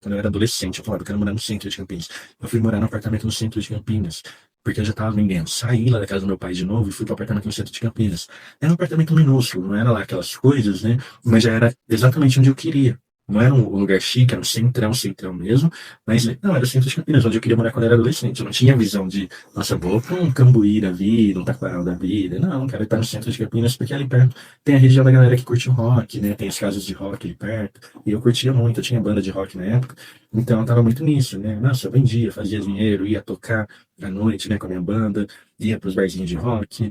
quando eu era adolescente, eu falava, eu quero morar no centro de Campinas. Eu fui morar no apartamento no centro de Campinas, porque eu já estava vendendo. Saí lá da casa do meu pai de novo e fui para o apartamento no centro de Campinas. Era um apartamento minúsculo, não era lá aquelas coisas, né? Mas já era exatamente onde eu queria. Não era um lugar chique, era um centrão mesmo, mas não, era o centro de Campinas, onde eu queria morar quando eu era adolescente. Eu não tinha visão de, nossa, vou para um Cambuí da vida, um Taquaral da vida. Não, quero estar no centro de Campinas, porque ali perto tem a região da galera que curte o rock, né? Tem as casas de rock ali perto. E eu curtia muito, eu tinha banda de rock na época. Então eu tava muito nisso, né? Nossa, eu vendia, fazia dinheiro, ia tocar à noite, né, com a minha banda, ia pros barzinhos de rock,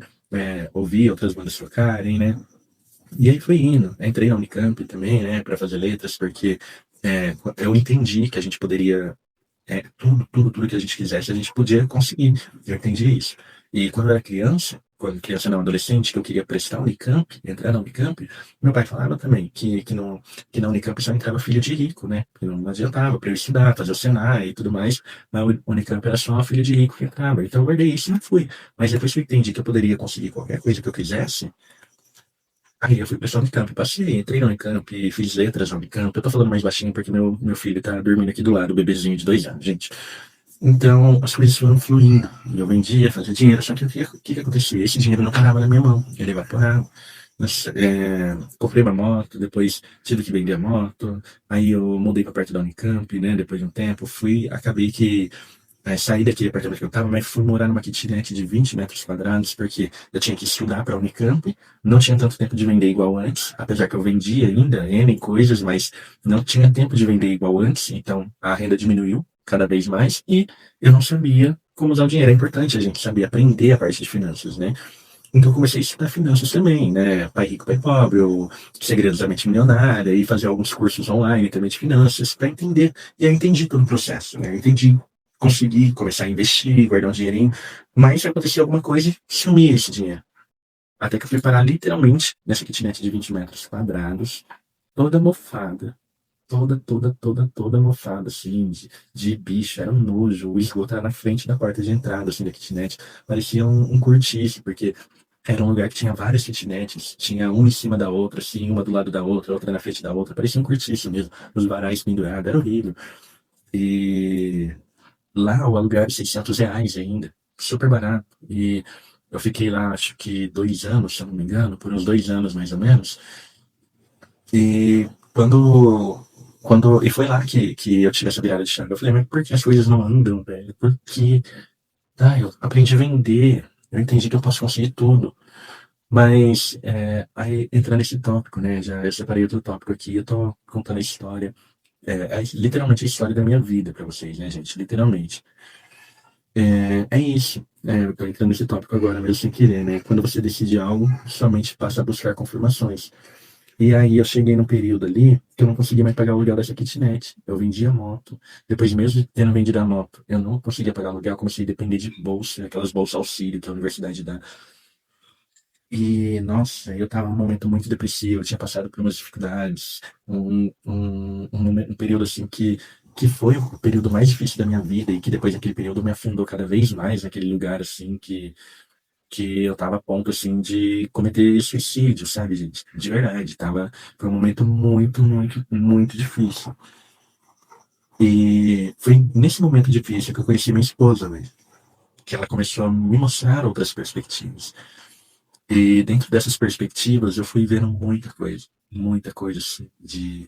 ouvia outras bandas tocarem, né? E aí foi indo. Entrei na Unicamp também, né, para fazer letras, porque eu entendi que a gente poderia, tudo que a gente quisesse, a gente podia conseguir. Eu entendi isso. E quando eu era criança, quando criança não, adolescente, que eu queria prestar Unicamp, entrar na Unicamp, meu pai falava também que na Unicamp só entrava filho de rico, né? Que não adiantava para eu estudar, fazer o Senai e tudo mais, mas o Unicamp era só filho de rico que entrava. Então eu guardei isso e não fui. Mas depois que eu entendi que eu poderia conseguir qualquer coisa que eu quisesse, aí eu fui prestar Unicamp, passei, entrei na Unicamp, fiz letras na Unicamp. Eu tô falando mais baixinho porque meu filho tá dormindo aqui do lado, o bebezinho de 2 anos, gente. Então, as coisas foram fluindo. Eu vendia, fazia dinheiro, só que o que acontecia? Esse dinheiro não parava na minha mão, ele evaporava. Comprei uma moto, depois tive que vender a moto, aí eu mudei para perto da Unicamp, né, depois de um tempo, acabei que saí daquele apartamento que eu estava, mas fui morar numa kitnet de 20 metros quadrados, porque eu tinha que estudar para a Unicamp, não tinha tanto tempo de vender igual antes, apesar que eu vendia ainda N coisas, mas não tinha tempo de vender igual antes, então a renda diminuiu cada vez mais e eu não sabia como usar o dinheiro. É importante a gente saber aprender a parte de finanças, né? Então eu comecei a estudar finanças também, né? Pai Rico, Pai Pobre, o Segredos da Mente Milionária, e fazer alguns cursos online também de finanças para entender. E eu entendi todo o processo, né? Eu entendi, consegui começar a investir, guardar um dinheirinho, mas acontecia alguma coisa e sumia esse dinheiro. Até que eu fui parar literalmente nessa kitnet de 20 metros quadrados, toda mofada, toda mofada, assim, de bicho, era um nojo. O esgoto era na frente da porta de entrada, assim, da kitnet. Parecia um cortiço, porque era um lugar que tinha várias kitnets, tinha uma em cima da outra, assim, uma do lado da outra na frente da outra, parecia um cortiço mesmo, os varais pendurados, era horrível. E lá o aluguel era R$ 600 ainda, super barato. E eu fiquei lá, acho que 2 anos, se eu não me engano, por uns 2 anos mais ou menos. E e foi lá que eu tive essa virada de chave. Eu falei, mas por que as coisas não andam, velho? Porque, eu aprendi a vender, eu entendi que eu posso conseguir tudo. Mas, aí entrando nesse tópico, né? Já eu separei outro tópico aqui, eu tô contando a história, literalmente a história da minha vida pra vocês, né, gente? Literalmente. É isso. Eu tô entrando nesse tópico agora, mesmo sem querer, né? Quando você decide algo, somente passa a buscar confirmações. E aí eu cheguei num período ali que eu não conseguia mais pagar o aluguel dessa kitnet. Eu vendia a moto. Depois, mesmo tendo vendido a moto, eu não conseguia pagar o aluguel, comecei a depender de bolsa, aquelas bolsas auxílio que a universidade dá. E, nossa, eu tava num momento muito depressivo, eu tinha passado por umas dificuldades, um período assim que foi o período mais difícil da minha vida e que depois daquele período me afundou cada vez mais naquele lugar assim que eu tava a ponto assim de cometer suicídio, sabe, gente? De verdade, foi um momento muito difícil. E foi nesse momento difícil que eu conheci minha esposa, velho, que ela começou a me mostrar outras perspectivas. E dentro dessas perspectivas, eu fui vendo muita coisa assim,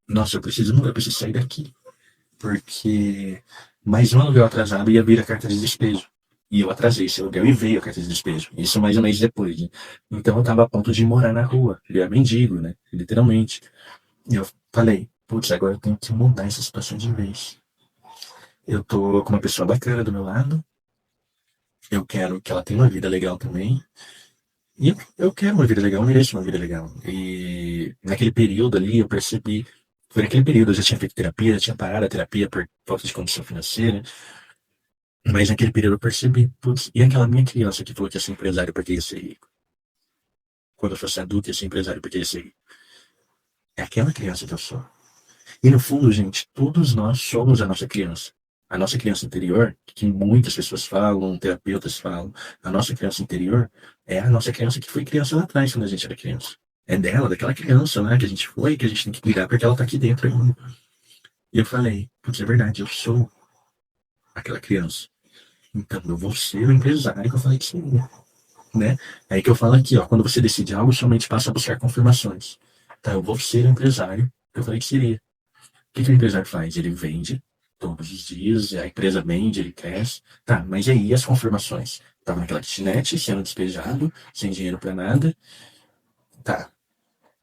nossa, eu preciso sair daqui, porque mais um aluguel atrasado ia vir a carta de despejo. E eu atrasei esse aluguel e veio a carta de despejo. Isso mais um mês depois, né? Então eu tava a ponto de morar na rua, virar mendigo, né? Literalmente. E eu falei, putz, agora eu tenho que mudar essa situação de vez. Eu tô com uma pessoa bacana do meu lado, eu quero que ela tenha uma vida legal também. E eu quero uma vida legal, eu mereço uma vida legal. E naquele período ali eu percebi, foi naquele período eu já tinha feito terapia, já tinha parado a terapia por falta de condição financeira, mas naquele período eu percebi, putz, e aquela minha criança que falou que ia ser empresário porque ia ser rico? Quando eu fosse adulto ia ser empresário porque ia ser rico. É aquela criança que eu sou. E no fundo, gente, todos nós somos a nossa criança. A nossa criança interior, que muitas pessoas falam, terapeutas falam, a nossa criança interior é a nossa criança que foi criança lá atrás, quando a gente era criança. É dela, daquela criança lá que a gente foi, que a gente tem que cuidar, porque ela tá aqui dentro ainda. E eu falei, putz, é verdade, eu sou aquela criança. Então eu vou ser o empresário que eu falei que seria, né? É aí que eu falo aqui, ó, quando você decide algo, somente passa a buscar confirmações. Tá, eu vou ser o empresário que eu falei que seria. O que que o empresário faz? Ele vende todos os dias, a empresa vende, ele cresce. Tá, mas e aí as confirmações? Tava naquela kitnet, sendo despejado, sem dinheiro pra nada. Tá.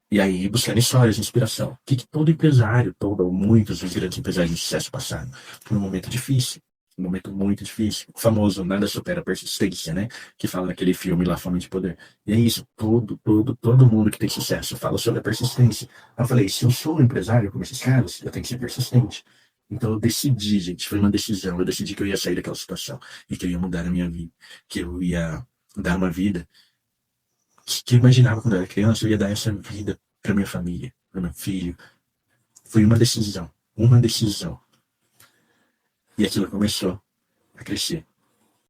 E aí buscando histórias de inspiração. O que que todo empresário, todo, ou muitos dos grandes empresários de sucesso passaram? Por um momento difícil. Um momento muito difícil. O famoso nada supera a persistência, né? Que fala naquele filme lá, Fome de Poder. E é isso. Todo mundo que tem sucesso fala sobre a persistência. Aí eu falei, se eu sou um empresário como esses caras, eu tenho que ser persistente. Então eu decidi, gente, foi uma decisão. Eu decidi que eu ia sair daquela situação e que eu ia mudar a minha vida. Que eu ia dar uma vida que eu imaginava quando eu era criança, eu ia dar essa vida para minha família, para meu filho. Foi uma decisão, uma decisão. E aquilo começou a crescer.